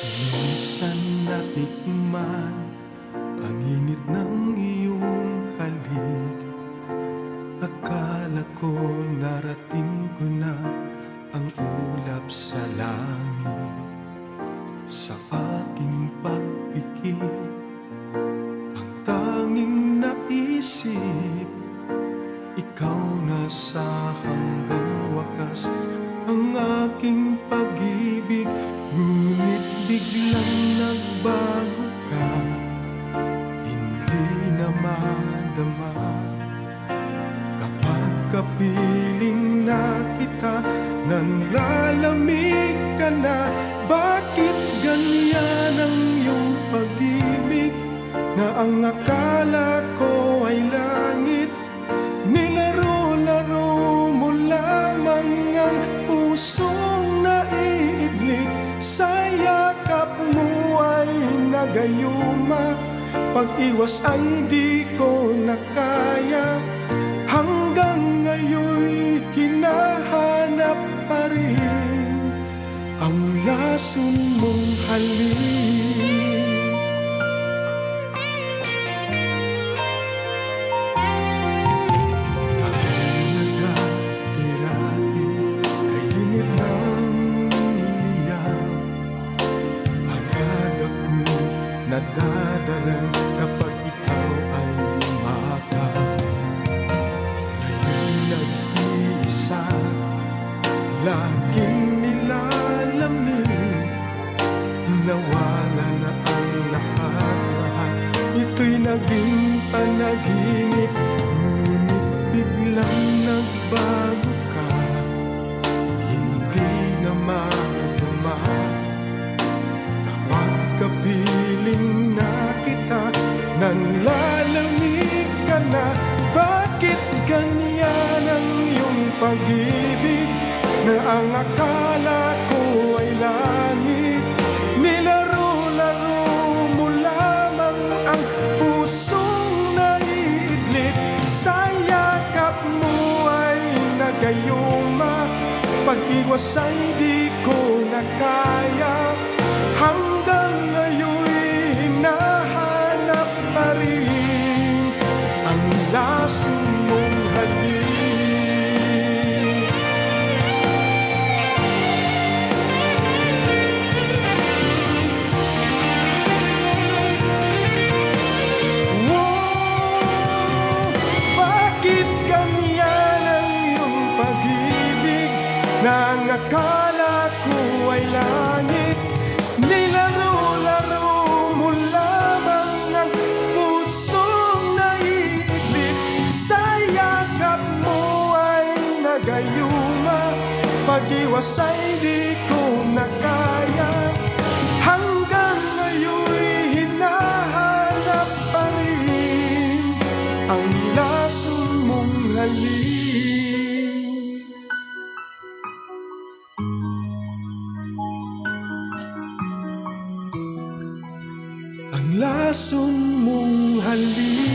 Minsan natikman ang init ng iyong halik. Akala ko narating ko na ang ulap sa langit. Sa aking pagpikit, ang tanging naisip, ikaw na sa hanggang wakas ang aking pag-ibig. Ngunit biglang nagbago ka, hindi na madama. Kapag kapiling na kita, nanlalamig ka na. Bakit ganyan ang iyong pag-ibig, na ang akala ko ay langit? Nilaro-laro mo lamang ang pusong naiidlik. Sa yakap mo ay nagayuma, pag-iwas ay di ko na kaya. Hanggang ngayon'y hinahanap pa rin ang lason mong halik. Ako'y nagdati-rati, kainit ng liyam. Agad akong nadadalan kapag ikaw ay umaakap. Ngayon nag-iisa, laging nilalamig. Nawala na ang lahat-lahat, ito'y naging panaginip. Ngunit biglang nagbago ka, hindi na madama. Kapag kapiling na kita, nanlalamig ka na. Bakit ganyan ang iyong pag-ibig, na ang akala ko ay langit? Nilaro-laro mo lamang ang pusong naiidlit. Sa yakap mo ay nagayuma, pag-iwas ay di ko na kaya. Hanggang ngayon'y hinahanap pa rin ang lason mong halik. Na ang akala ko ay langit, nilaro-laro mo lamang ang pusong naiidlit. Sa yakap mo ay nagayuma, pag-iwas ay di ko na kaya. Hanggang ngayon'y hinahanap pa rin ang lason mong halik. Ang lason mong halik.